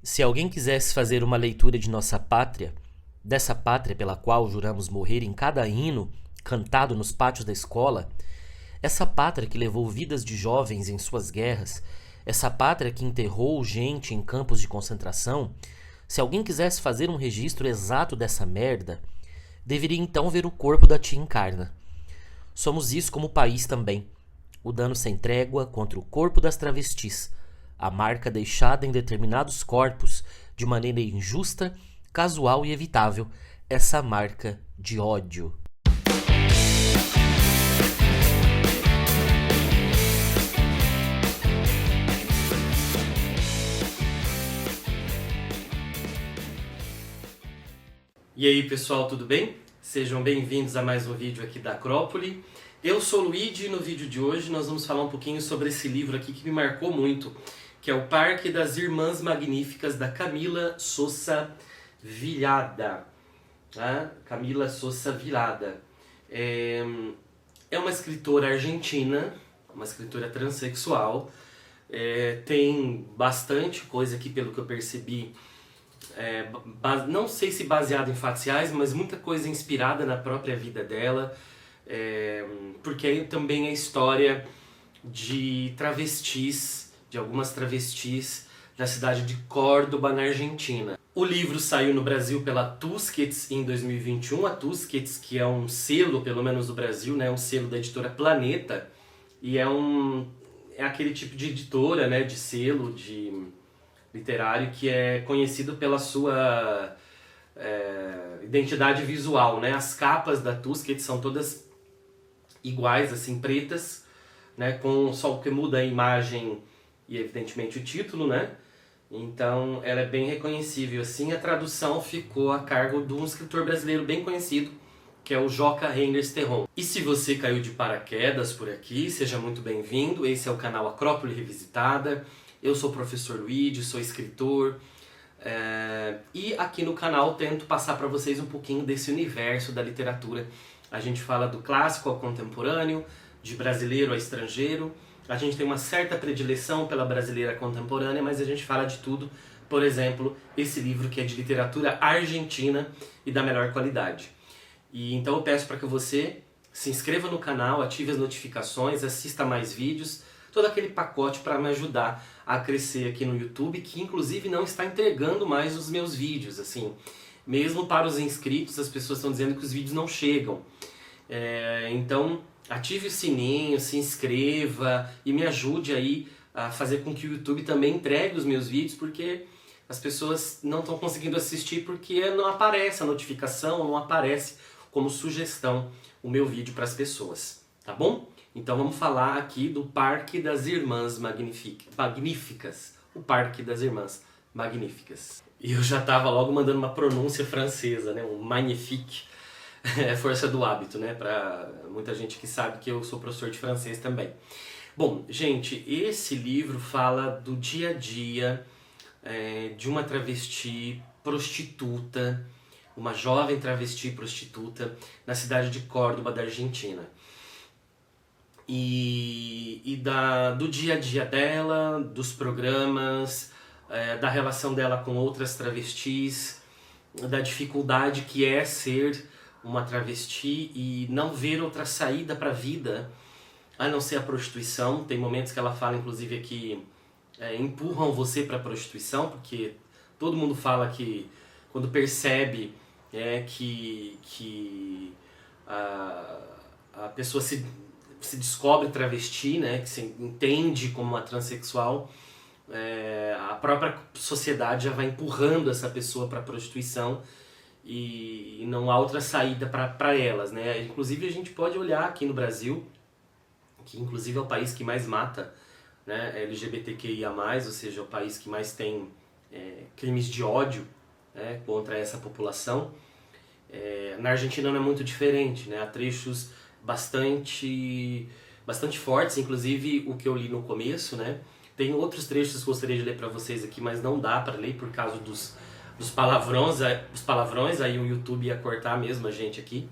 Se alguém quisesse fazer uma leitura de nossa pátria, dessa pátria pela qual juramos morrer em cada hino cantado nos pátios da escola, essa pátria que levou vidas de jovens em suas guerras, essa pátria que enterrou gente em campos de concentração, se alguém quisesse fazer um registro exato dessa merda, deveria então ver o corpo da tia Encarna. Somos isso como país também. O dano sem trégua contra o corpo das travestis, a marca deixada em determinados corpos de maneira injusta, casual e evitável, essa marca de ódio. E aí pessoal, tudo bem? Sejam bem-vindos a mais um vídeo aqui da Acrópole. Eu sou o Luigi e no vídeo de hoje nós vamos falar um pouquinho sobre esse livro aqui que me marcou muito, que é O Parque das Irmãs Magníficas, da Camila Sosa Vilhada. Camila Sosa Vilhada. É uma escritora argentina, uma escritora transexual. Tem bastante coisa aqui, pelo que eu percebi, não sei se baseado em fatos reais, mas muita coisa inspirada na própria vida dela, porque também é história de travestis, de algumas travestis da cidade de Córdoba, na Argentina. O livro saiu no Brasil pela Tusquets em 2021, a Tusquets, que é um selo, pelo menos do Brasil, né, um selo da editora Planeta, e é aquele tipo de editora, né, de selo, de literário que é conhecido pela sua identidade visual, né? As capas da Tusquets são todas iguais, assim, pretas, né? Com só o que muda a imagem e evidentemente o título, né? Então ela é bem reconhecível, assim. A tradução ficou a cargo de um escritor brasileiro bem conhecido, que é o Joca Reinders Terron. E se você caiu de paraquedas por aqui, seja muito bem-vindo. Esse é o canal Acrópole Revisitada. Eu sou o professor Luigi, sou escritor, e aqui no canal tento passar para vocês um pouquinho desse universo da literatura. A gente fala do clássico ao contemporâneo, de brasileiro a estrangeiro. A gente tem uma certa predileção pela brasileira contemporânea, mas a gente fala de tudo. Por exemplo, esse livro que é de literatura argentina e da melhor qualidade. E então eu peço para que você se inscreva no canal, ative as notificações, assista mais vídeos, todo aquele pacote para me ajudar a crescer aqui no YouTube, que inclusive não está entregando mais os meus vídeos, assim. Mesmo para os inscritos, as pessoas estão dizendo que os vídeos não chegam. Então, ative o sininho, se inscreva e me ajude aí a fazer com que o YouTube também entregue os meus vídeos, porque as pessoas não estão conseguindo assistir porque não aparece a notificação, não aparece como sugestão o meu vídeo para as pessoas, tá bom? Então vamos falar aqui do Parque das Irmãs Magníficas. O Parque das Irmãs Magníficas. E eu já estava logo mandando uma pronúncia francesa, né? Um magnifique. É força do hábito, né? Para muita gente que sabe que eu sou professor de francês também. Bom, gente, esse livro fala do dia a dia de uma travesti prostituta, uma jovem travesti prostituta na cidade de Córdoba, da Argentina. Do dia a dia dela, dos programas, da relação dela com outras travestis, da dificuldade que é ser uma travesti e não ver outra saída para a vida a não ser a prostituição. Tem momentos que ela fala, inclusive, que empurram você para a prostituição, porque todo mundo fala que quando percebe que a pessoa se descobre travesti, né, que se entende como uma transexual, a própria sociedade já vai empurrando essa pessoa para a prostituição e não há outra saída para elas, né? Inclusive a gente pode olhar aqui no Brasil, que inclusive é o país que mais mata, né, LGBTQIA+, ou seja, é o país que mais tem crimes de ódio, né, contra essa população. Na Argentina não é muito diferente, né? Há trechos bastante fortes, inclusive o que eu li no começo, né? Tem outros trechos que eu gostaria de ler para vocês aqui, mas não dá para ler por causa dos palavrões, aí o YouTube ia cortar mesmo a gente aqui.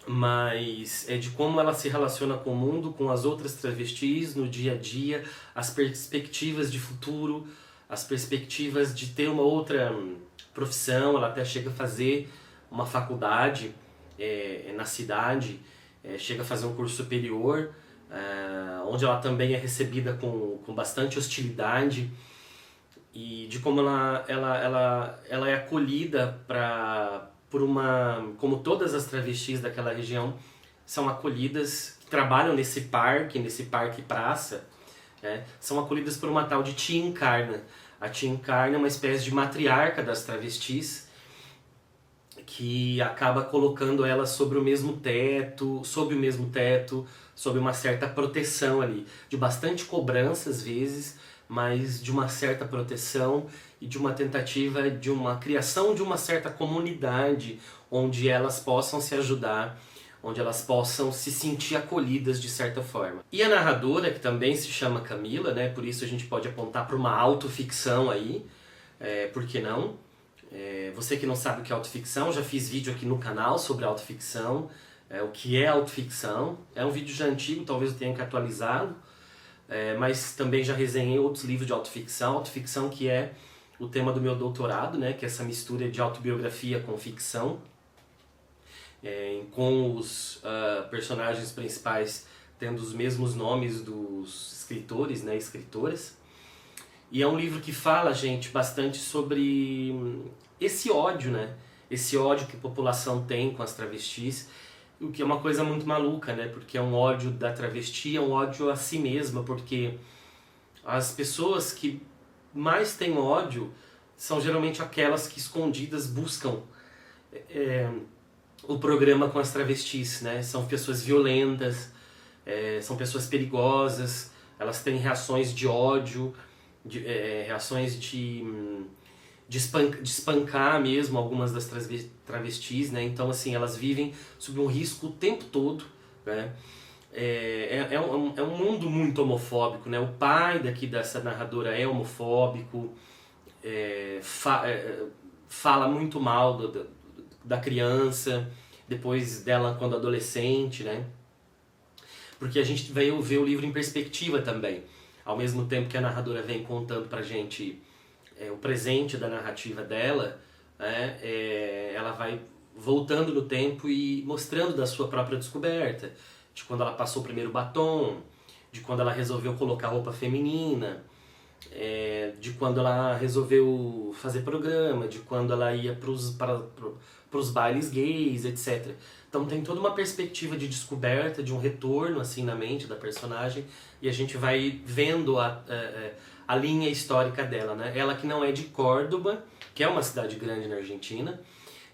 Mas é de como ela se relaciona com o mundo, com as outras travestis no dia a dia, as perspectivas de futuro, as perspectivas de ter uma outra profissão, ela até chega a fazer uma faculdade na cidade, chega a fazer um curso superior, onde ela também é recebida com bastante hostilidade, e de como ela é acolhida por uma... Como todas as travestis daquela região são acolhidas, que trabalham nesse parque praça, são acolhidas por uma tal de Tia Encarna. A Tia Encarna é uma espécie de matriarca das travestis, que acaba colocando elas sob o mesmo teto, sob uma certa proteção ali, de bastante cobrança às vezes, mas de uma certa proteção e de uma tentativa de uma criação de uma certa comunidade onde elas possam se ajudar, onde elas possam se sentir acolhidas de certa forma. E a narradora, que também se chama Camila, né, por isso a gente pode apontar para uma autoficção aí, por que não? Você que não sabe o que é autoficção, já fiz vídeo aqui no canal sobre autoficção, o que é autoficção. É um vídeo já antigo, talvez eu tenha que atualizado, mas também já resenhei outros livros de autoficção que é o tema do meu doutorado, né, que é essa mistura de autobiografia com ficção, com os personagens principais tendo os mesmos nomes dos escritores, né, escritoras. E é um livro que fala, gente, bastante sobre esse ódio, né? Esse ódio que a população tem com as travestis, o que é uma coisa muito maluca, né? Porque é um ódio da travesti, é um ódio a si mesma, porque as pessoas que mais têm ódio são geralmente aquelas que escondidas buscam o programa com as travestis, né? São pessoas violentas, são pessoas perigosas, elas têm reações de ódio, reações de espancar mesmo algumas das travestis, né? Então, assim, elas vivem sob um risco o tempo todo, né? É um mundo muito homofóbico, né? O pai dessa narradora é homofóbico, fala muito mal da criança, depois dela quando adolescente, né? Porque a gente veio ver o livro em perspectiva também. Ao mesmo tempo que a narradora vem contando pra gente o presente da narrativa dela, ela vai voltando no tempo e mostrando da sua própria descoberta, de quando ela passou o primeiro batom, de quando ela resolveu colocar roupa feminina, de quando ela resolveu fazer programa, de quando ela ia para os bailes gays, etc. Então tem toda uma perspectiva de descoberta, de um retorno assim na mente da personagem, e a gente vai vendo a linha histórica dela, né? Ela que não é de Córdoba, que é uma cidade grande na Argentina,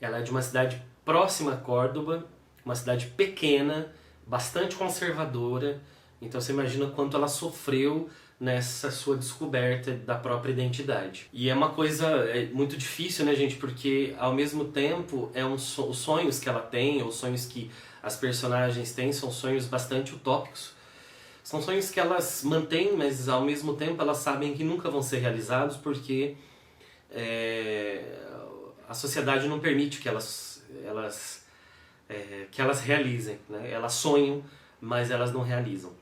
ela é de uma cidade próxima a Córdoba, uma cidade pequena, bastante conservadora, então você imagina quanto ela sofreu nessa sua descoberta da própria identidade. E é uma coisa muito difícil, né, gente? Porque ao mesmo tempo os sonhos que ela tem, os sonhos que as personagens têm, são sonhos bastante utópicos. São sonhos que elas mantêm, mas ao mesmo tempo elas sabem que nunca vão ser realizados porque a sociedade não permite que elas realizem, né? Elas sonham, mas elas não realizam.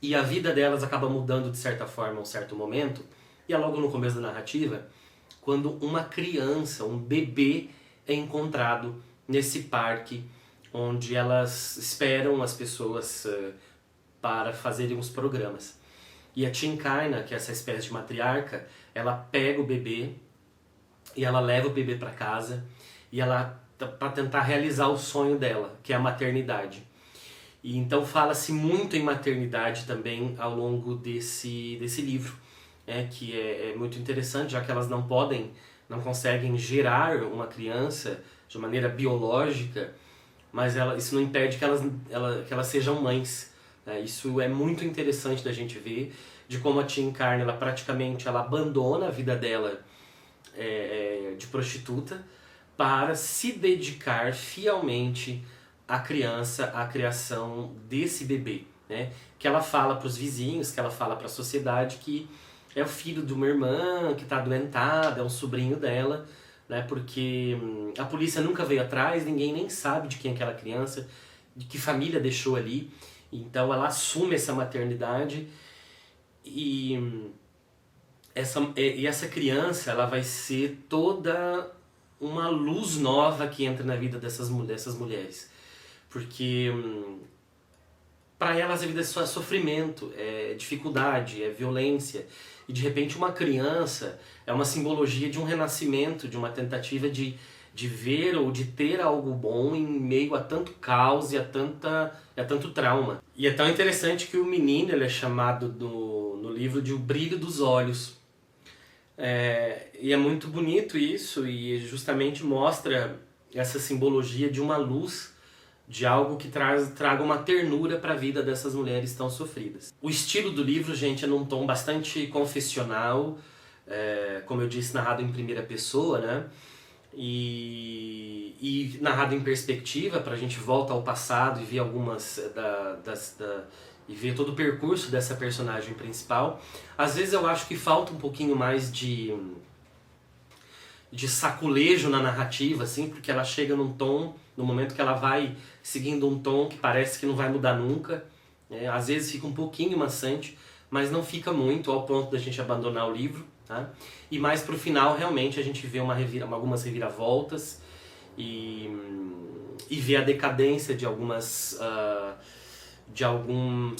E a vida delas acaba mudando de certa forma a um certo momento, e é logo no começo da narrativa, quando uma criança, um bebê, é encontrado nesse parque onde elas esperam as pessoas para fazerem os programas. E a Tia Encarna, que é essa espécie de matriarca, ela pega o bebê e ela leva o bebê para casa e ela para tentar realizar o sonho dela, que é a maternidade. E então fala-se muito em maternidade também ao longo desse livro, que é muito interessante, já que elas não conseguem gerar uma criança de maneira biológica, mas isso não impede que elas sejam mães. Isso é muito interessante da gente ver, de como a Tia Encarna, ela praticamente abandona a vida dela de prostituta para se dedicar fielmente a criança, a criação desse bebê, né? Que ela fala para os vizinhos, que ela fala para a sociedade que é o filho de uma irmã que está adoentada, é um sobrinho dela, né? Porque a polícia nunca veio atrás, ninguém nem sabe de quem é aquela criança, de que família deixou ali. Então ela assume essa maternidade e essa criança, ela vai ser toda uma luz nova que entra na vida dessas mulheres. Porque para elas a vida é só sofrimento, é dificuldade, é violência. E de repente uma criança é uma simbologia de um renascimento, de uma tentativa de ver ou de ter algo bom em meio a tanto caos e a tanto trauma. E é tão interessante que o menino ele é chamado no livro de o brilho dos olhos. E é muito bonito isso, e justamente mostra essa simbologia de uma luz, de algo que traga uma ternura para a vida dessas mulheres tão sofridas. O estilo do livro, gente, é num tom bastante confessional, como eu disse, narrado em primeira pessoa, né? E narrado em perspectiva, para a gente voltar ao passado e ver algumas e ver todo o percurso dessa personagem principal. Às vezes eu acho que falta um pouquinho mais de saculejo na narrativa, assim, porque ela chega num tom, no momento que ela vai seguindo um tom que parece que não vai mudar nunca. Às vezes fica um pouquinho maçante, mas não fica muito ao ponto da gente abandonar o livro. Tá? E mais pro final, realmente, a gente vê algumas reviravoltas e vê a decadência de alguns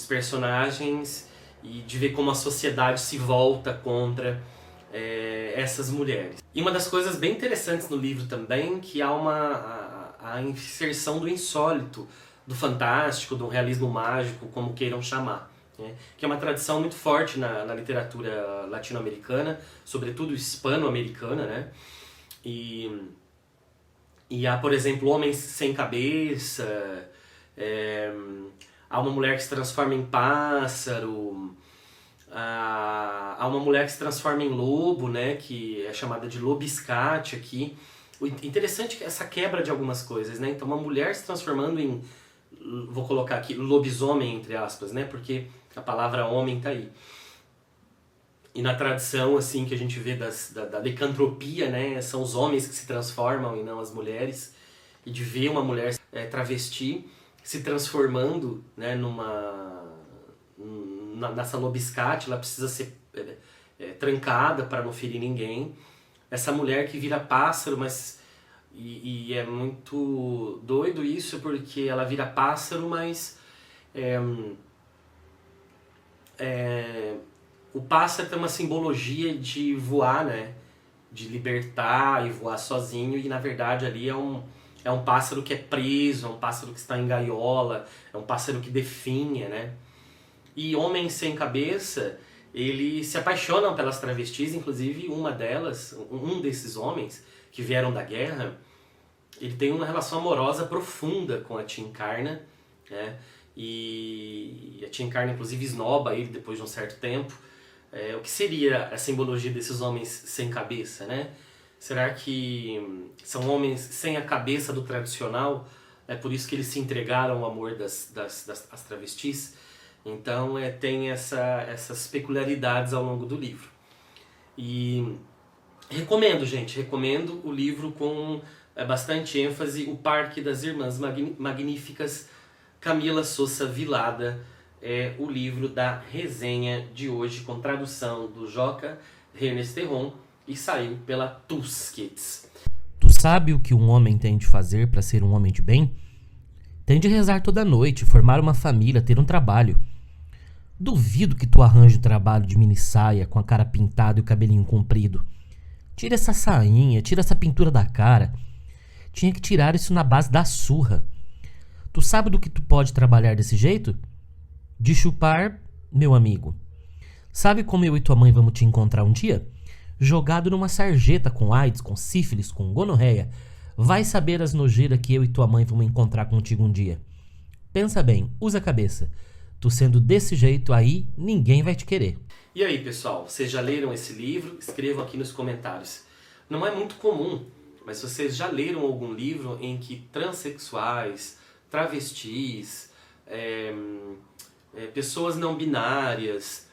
personagens e de ver como a sociedade se volta contra essas mulheres. E uma das coisas bem interessantes no livro também, que há a inserção do insólito, do fantástico, do realismo mágico, como queiram chamar. Que é uma tradição muito forte na literatura latino-americana, sobretudo hispano-americana, né? E há, por exemplo, Homens Sem Cabeça, há uma mulher que se transforma em pássaro, há uma mulher que se transforma em lobo, né? Que é chamada de lobiscate aqui. O interessante é que essa quebra de algumas coisas, né? Então, uma mulher se transformando em, vou colocar aqui, lobisomem, entre aspas, né? Porque a palavra homem tá aí. E na tradição, assim, que a gente vê da licantropia, né? São os homens que se transformam e não as mulheres. E de ver uma mulher travesti se transformando, né, nessa lobiscate, ela precisa ser trancada para não ferir ninguém. Essa mulher que vira pássaro, mas... E é muito doido isso, porque ela vira pássaro, mas... o pássaro tem uma simbologia de voar, né? De libertar e voar sozinho, e na verdade ali é um pássaro que é preso, é um pássaro que está em gaiola, é um pássaro que definha, né? E Homens Sem Cabeça, eles se apaixonam pelas travestis, inclusive uma delas, um desses homens que vieram da guerra, ele tem uma relação amorosa profunda com a Tia Encarna, né? E a Tia Encarna inclusive esnoba ele depois de um certo tempo. O que seria a simbologia desses homens sem cabeça, né? Será que são homens sem a cabeça do tradicional? É por isso que eles se entregaram ao amor das travestis? Então tem essas peculiaridades ao longo do livro. E recomendo, gente, recomendo o livro com bastante ênfase, O Parque das Irmãs Magníficas, Camila Sousa Vilada, é o livro da resenha de hoje, com tradução do Joca Renes Terron, e saiu pela Tusquets. Tu sabe o que um homem tem de fazer para ser um homem de bem? Tem de rezar toda noite, formar uma família, ter um trabalho. Duvido que tu arranje um trabalho de minissaia, com a cara pintada e o cabelinho comprido. Tira essa sainha, tira essa pintura da cara. Tinha que tirar isso na base da surra. Tu sabe do que tu pode trabalhar desse jeito? De chupar, meu amigo. Sabe como eu e tua mãe vamos te encontrar um dia? Jogado numa sarjeta com AIDS, com sífilis, com gonorreia. Vai saber as nojeiras que eu e tua mãe vamos encontrar contigo um dia. Pensa bem, usa a cabeça. Tu sendo desse jeito aí, ninguém vai te querer. E aí, pessoal, vocês já leram esse livro? Escrevam aqui nos comentários. Não é muito comum, mas vocês já leram algum livro em que transexuais, travestis, pessoas não binárias,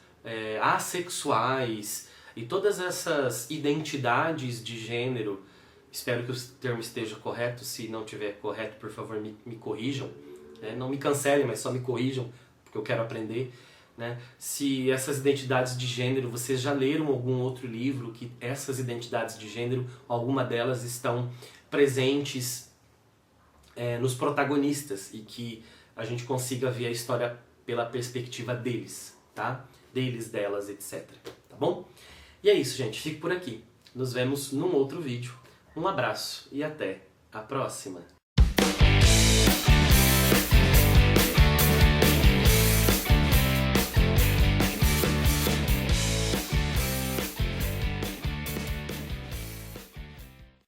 assexuais e todas essas identidades de gênero, espero que o termo esteja correto, se não estiver correto, por favor, me corrijam. Não me cancelem, mas só me corrijam, porque eu quero aprender. né? Se essas identidades de gênero, vocês já leram algum outro livro que essas identidades de gênero, alguma delas estão presentes nos protagonistas e que a gente consiga ver a história pela perspectiva deles, tá? Deles, delas, etc. Tá bom? E é isso, gente. Fico por aqui. Nos vemos num outro vídeo. Um abraço e até a próxima.